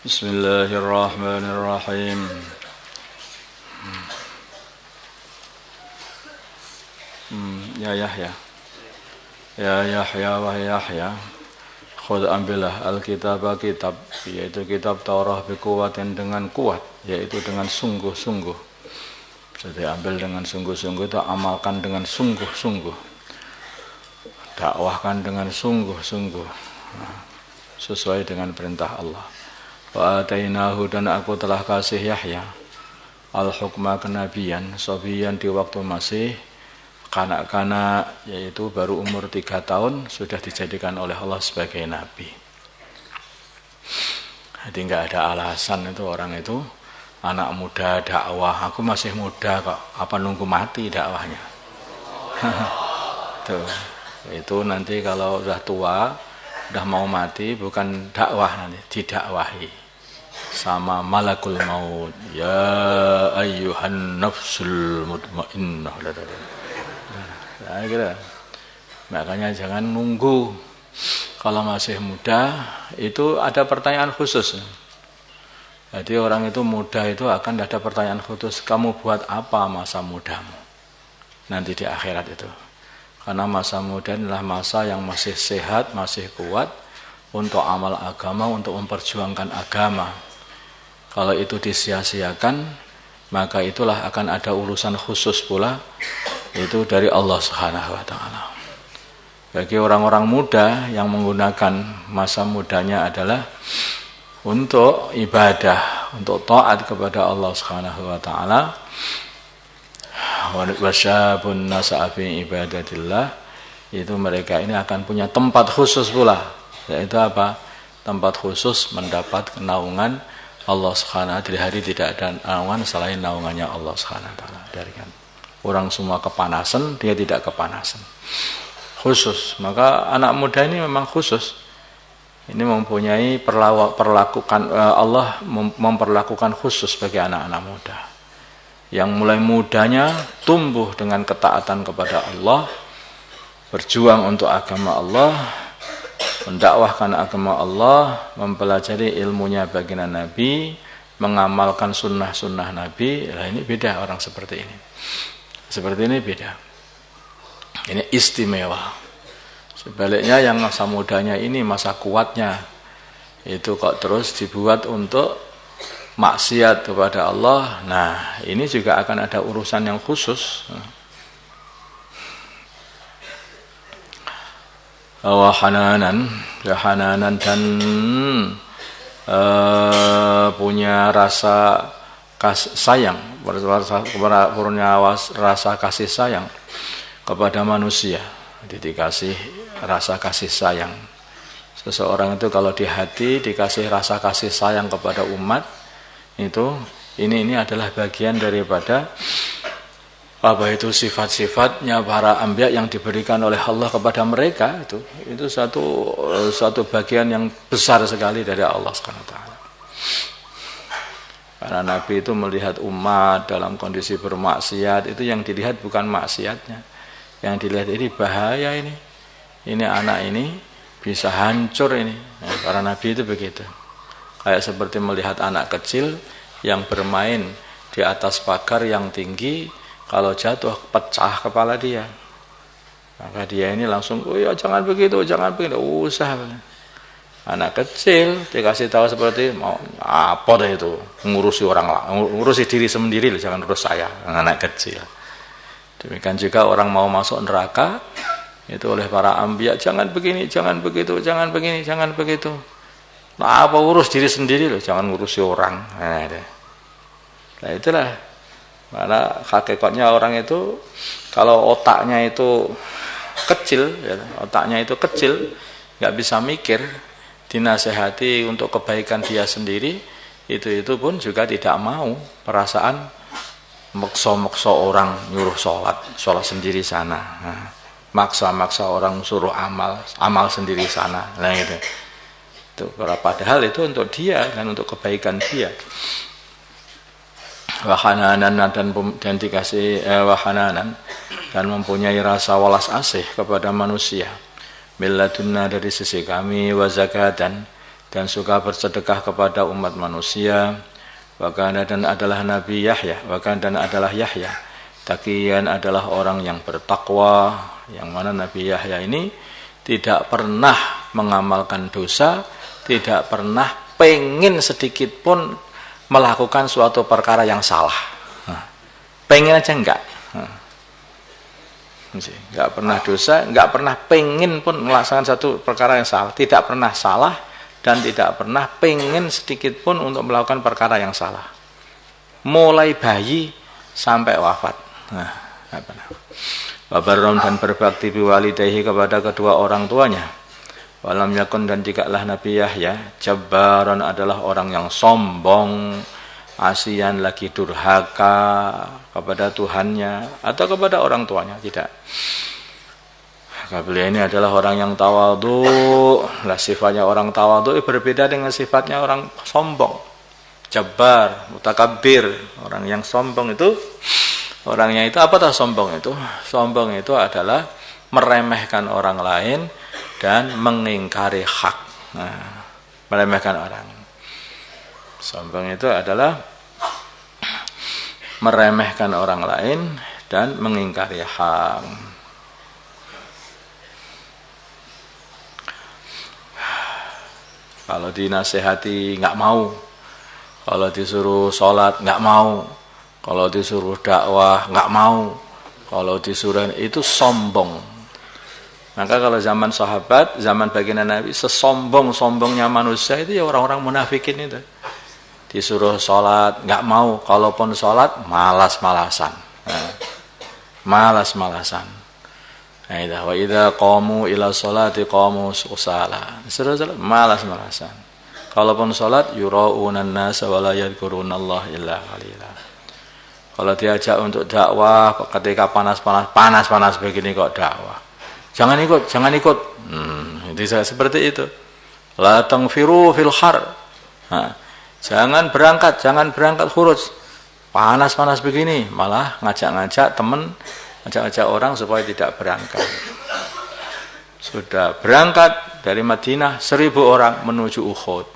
Bismillahirrahmanirrahim. Ya Yahya, wahai Yahya, khudh ambillah al-kitaba kitab, yaitu kitab Taurah biquwatin dengan kuat, yaitu dengan sungguh-sungguh. Jadi ambil dengan sungguh-sungguh itu amalkan dengan sungguh-sungguh, dakwahkan dengan sungguh-sungguh, sesuai dengan perintah Allah. Wa atainahu, dan aku telah kasih Yahya al-hukma, kenabian, sobiyan di waktu masih kanak-kanak, yaitu baru umur 3 tahun sudah dijadikan oleh Allah sebagai nabi. Jadi enggak ada alasan itu orang itu anak muda dakwah, aku masih muda kok, apa nunggu mati dakwahnya. Tuh, itu nanti kalau udah tua, udah mau mati, bukan dakwah, nanti didakwahi sama malakul maut. Ya ayyuhan nafsul mutmainnah. Nah, kira. Makanya jangan nunggu. Kalau masih muda, itu ada pertanyaan khusus. Jadi orang itu muda itu akan ada pertanyaan khusus, kamu buat apa masa mudamu nanti di akhirat itu. Karena masa muda adalah masa yang masih sehat, masih kuat untuk amal agama, untuk memperjuangkan agama. Kalau itu disia-siakan, maka itulah akan ada urusan khusus pula, itu dari Allah Subhanahu wa taala. Bagi orang-orang muda yang menggunakan masa mudanya adalah untuk ibadah, untuk taat kepada Allah Subhanahu wa taala. Wa syabun nasa'a fi ibadatillah, itu mereka ini akan punya tempat khusus pula, yaitu apa? Tempat khusus mendapat naungan Allah Subhanahu wa taala. Di hari tidak ada naungan selain naungannya Allah Subhanahu wa taala. Dari kan orang semua kepanasan, dia tidak kepanasan. Khusus. Maka anak muda ini memang khusus. Ini mempunyai perlakukan, Allah memperlakukan khusus bagi anak-anak muda. Yang mulai mudanya tumbuh dengan ketaatan kepada Allah, berjuang untuk agama Allah, mendakwahkan agama Allah, mempelajari ilmunya baginda Nabi, mengamalkan sunnah-sunnah Nabi. Nah, ini beda orang seperti ini. Seperti ini beda. Ini istimewa. Sebaliknya yang masa mudanya ini, masa kuatnya itu kok terus dibuat untuk maksiat kepada Allah. Nah, ini juga akan ada urusan yang khusus. Hananan dan punya rasa sayang, punya rasa kasih sayang kepada manusia. Jadi dikasih rasa kasih sayang. Seseorang itu kalau di hati dikasih rasa kasih sayang kepada umat, itu ini adalah bagian daripada apa itu sifat-sifatnya para anbiya yang diberikan oleh Allah kepada mereka. Itu satu bagian yang besar sekali dari Allah Subhanahu wa taala. Karena Nabi itu melihat umat dalam kondisi bermaksiat, itu yang dilihat bukan maksiatnya, yang dilihat ini bahaya ini anak ini bisa hancur ini. Nah, para Nabi itu begitu. Kayak seperti melihat anak kecil yang bermain di atas pagar yang tinggi, kalau jatuh pecah kepala dia, maka dia ini langsung, oh ya jangan begitu, usah. Anak kecil dikasih tahu seperti mau apa dah itu, ngurusi orang lain, ngurusi diri sendiri, jangan urus saya, anak kecil. Demikian juga orang mau masuk neraka itu oleh para anbiya, jangan begini, jangan begitu, jangan begini, jangan begitu. Nah, apa urus diri sendiri loh, jangan ngurusi orang. Nah itulah. Karena hakikatnya orang itu kalau otaknya itu kecil, ya, nggak bisa mikir, dinasehati untuk kebaikan dia sendiri, itu pun juga tidak mau, perasaan maksa orang nyuruh sholat sendiri sana. Nah, maksa orang suruh amal sendiri sana. Nah gitu. Itu padahal itu untuk dia dan untuk kebaikan dia. Wahananan dan dikasih wahananan dan mempunyai rasa walas asih kepada manusia. Milladunna dari sisi kami, wa zakatan dan suka bersedekah kepada umat manusia. Wakana dan adalah Nabi Yahya, dan adalah Yahya. Taqiyan adalah orang yang bertakwa, yang mana Nabi Yahya ini tidak pernah mengamalkan dosa, tidak pernah pengen sedikit pun melakukan suatu perkara yang salah. Pengen aja enggak. Enggak pernah dosa, enggak pernah pengen pun melaksanakan satu perkara yang salah, tidak pernah salah dan tidak pernah pengen sedikit pun untuk melakukan perkara yang salah. Mulai bayi sampai wafat. Wabarron dan berbakti biwalidayhi kepada kedua orang tuanya. Walam yakun dan tidaklah Nabi Yahya jabbaron adalah orang yang sombong, asian lagi durhaka kepada Tuhannya atau kepada orang tuanya, tidak. Beliau ini adalah orang yang tawadhu. Lah sifatnya orang tawadhu berbeda dengan sifatnya orang sombong. Jabbar, mutakabbir. Orang yang sombong itu, orangnya itu apa tah sombong itu? Sombong itu adalah meremehkan orang lain dan mengingkari hak. Nah, meremehkan orang. Sombong itu adalah meremehkan orang lain dan mengingkari hak. Kalau dinasehati nggak mau, kalau disuruh sholat nggak mau, kalau disuruh dakwah nggak mau, kalau disuruh itu sombong. Maka kalau zaman sahabat, zaman baginda Nabi, sesombong-sombongnya manusia itu ya orang-orang munafikin itu. Disuruh sholat nggak mau, kalaupun sholat malas-malasan, malas-malasan. Wa idza qamu ila sholati qamu kusala. Malas-malasan. Kalaupun salat yuraunan nas wa la yadhkurunallaha illa qalila. Kalau diajak untuk dakwah ketika panas begini kok dakwah. Jangan ikut. Itu seperti itu. La tangfiru fil har. Jangan berangkat khuruj. Panas begini, malah ngajak teman, ngajak orang supaya tidak berangkat. Sudah berangkat dari Madinah 1000 orang menuju Uhud.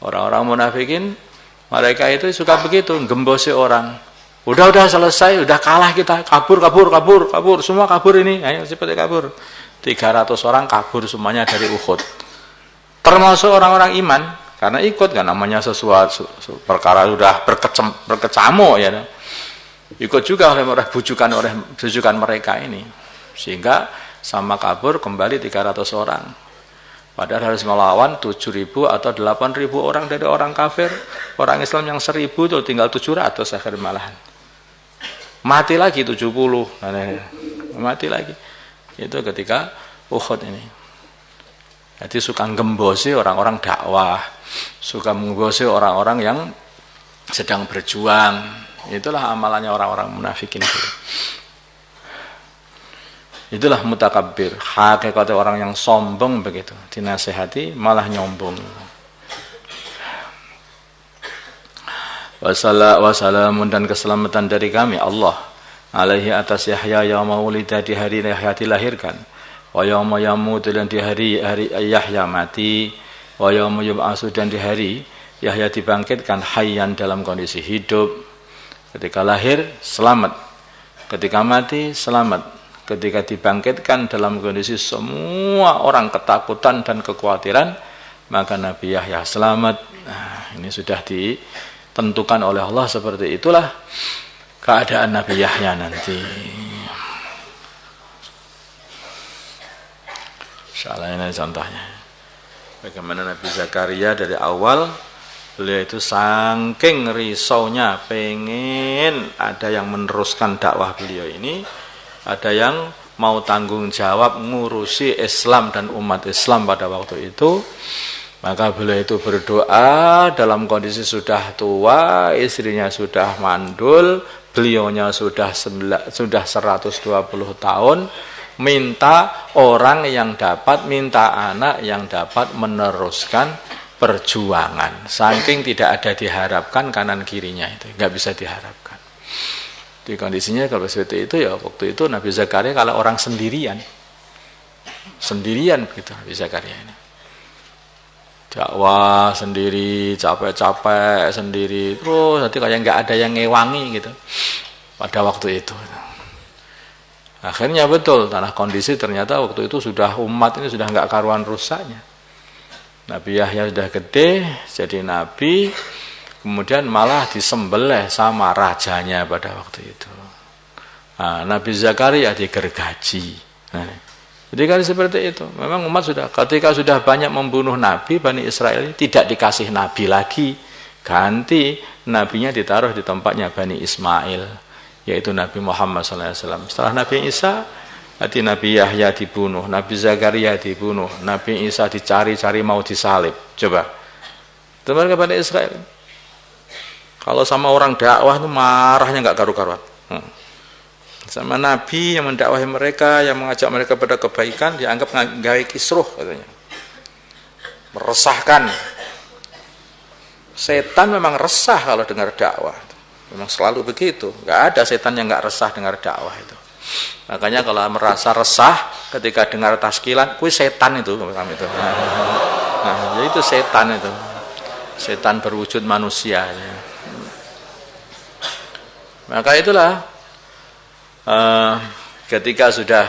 Orang-orang munafikin mereka itu suka begitu, gembosi orang. Udah selesai, udah kalah kita, kabur, semua kabur ini. Ayo seperti kabur. 300 orang kabur semuanya dari Uhud. Termasuk orang-orang iman, karena ikut kan namanya sesuatu perkara sudah berkecamuk ya. Ikut juga oleh bujukan mereka ini, sehingga sama kabur kembali 300 orang. Padahal harus melawan 7.000 atau 8.000 orang dari orang kafir. Orang Islam yang 1.000 itu tinggal 700 akhir malahan. Mati lagi 70, mati lagi. Itu ketika Uhud ini. Jadi suka gembosi orang-orang dakwah, suka menggembosi orang-orang yang sedang berjuang. Itulah amalannya orang-orang munafikin itu. Itulah mutakabbir, hakikatnya orang yang sombong begitu. Dinasehati malah nyombong. Wassalamun dan keselamatan dari kami Allah alaihi atas Yahya yauma wulida di hari Yahya dilahirkan. Wa yauma yamutu dan di hari Yahya mati. Wa yauma yub'atsu dan di hari Yahya dibangkitkan hayyan dalam kondisi hidup. Ketika lahir selamat, ketika mati selamat, ketika dibangkitkan dalam kondisi semua orang ketakutan dan kekhawatiran, maka Nabi Yahya selamat. Nah, ini sudah ditentukan oleh Allah, seperti itulah keadaan Nabi Yahya nanti. Insyaallah ini contohnya. Bagaimana Nabi Zakaria dari awal beliau itu saking risaunya pengen ada yang meneruskan dakwah beliau ini, ada yang mau tanggung jawab ngurusi Islam dan umat Islam pada waktu itu. Maka beliau itu berdoa dalam kondisi sudah tua, istrinya sudah mandul, beliaunya sudah 120 tahun, minta orang yang dapat, minta anak yang dapat meneruskan perjuangan. Saking tidak ada diharapkan kanan kirinya itu, nggak bisa diharapkan. Di kondisinya kalau seperti itu ya waktu itu Nabi Zakaria kalau orang sendirian begitu Nabi Zakaria ini. Dakwah sendiri, capek-capek sendiri, terus nanti kayak nggak ada yang ngewangi gitu pada waktu itu. Akhirnya betul, tanah kondisi ternyata waktu itu sudah umat ini sudah nggak karuan rusaknya. Nabi Yahya sudah gede, jadi nabi, kemudian malah disembelih sama rajanya pada waktu itu. Nah, Nabi Zakaria digergaji. Nah, jadi kan seperti itu. Memang umat sudah ketika sudah banyak membunuh nabi, Bani Israel tidak dikasih nabi lagi. Ganti nabinya ditaruh di tempatnya Bani Ismail, yaitu Nabi Muhammad SAW. Setelah Nabi Isa, nanti Nabi Yahya dibunuh, Nabi Zakaria dibunuh, Nabi Isa dicari-cari mau disalib. Coba. Teman-teman Bani Israel. Kalau sama orang dakwah itu marahnya nggak karu-karuan. Sama Nabi yang mendakwahi mereka, yang mengajak mereka pada kebaikan, dianggap gawe kisruh katanya. Meresahkan. Setan memang resah kalau dengar dakwah. Memang selalu begitu. Gak ada setan yang gak resah dengar dakwah itu. Makanya kalau merasa resah ketika dengar taskilan, kuwi setan itu. Nah, jadi itu setan itu. Setan berwujud manusia. Maka itulah ketika sudah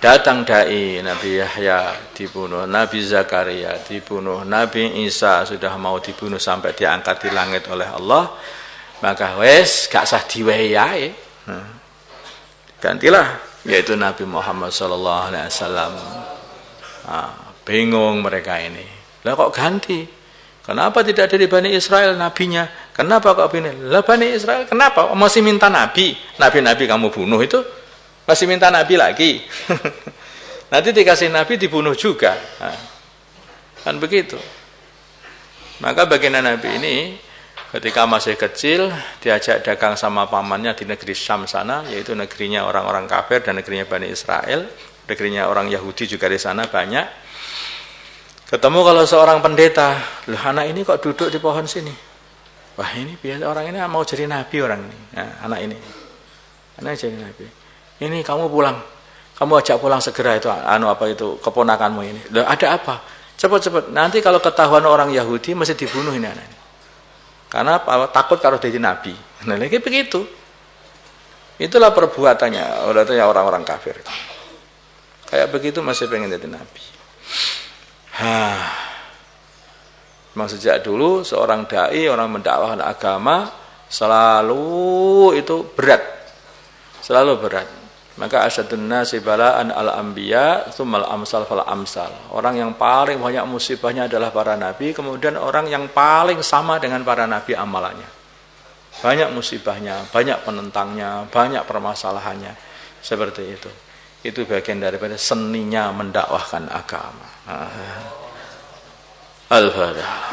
datang dai, Nabi Yahya dibunuh, Nabi Zakaria dibunuh, Nabi Isa sudah mau dibunuh sampai diangkat di langit oleh Allah, maka wes gak sah diweyahe. Gantilah, yaitu Nabi Muhammad SAW. Bingung mereka ini. Lah kok ganti? Kenapa tidak dari Bani Israel nabinya? Kenapa kok ini? Lah Bani Israel kenapa? Masih minta nabi? Nabi-nabi kamu bunuh itu masih minta nabi lagi. Nanti dikasih nabi dibunuh juga. Kan begitu. Maka baginda Nabi ini ketika masih kecil diajak dagang sama pamannya di negeri Syam sana, yaitu negerinya orang-orang kafir dan negerinya Bani Israel, negerinya orang Yahudi juga di sana banyak. Ketemu kalau seorang pendeta, loh anak ini kok duduk di pohon sini? Wah ini biasa orang ini mau jadi nabi orang ini. Nah, anak ini jadi nabi. Ini kamu pulang, kamu ajak pulang segera itu keponakanmu ini. Loh ada apa? Cepat-cepat. Nanti kalau ketahuan orang Yahudi mesti dibunuh ini anak ini. Karena takut kalau jadi nabi. Nah lagi begitu. Itulah perbuatannya orang-orang kafir. Kayak begitu masih pengen jadi nabi. Memang sejak dulu seorang dai, orang mendakwahkan agama selalu itu berat, selalu berat. Maka asyadun nasi bala'an al-anbiya tsummal amsal fal amsal. Orang yang paling banyak musibahnya adalah para nabi, kemudian orang yang paling sama dengan para nabi amalannya. Banyak musibahnya, banyak penentangnya, banyak permasalahannya. Seperti itu. Itu bagian daripada seninya mendakwahkan agama. Al-Fatihah.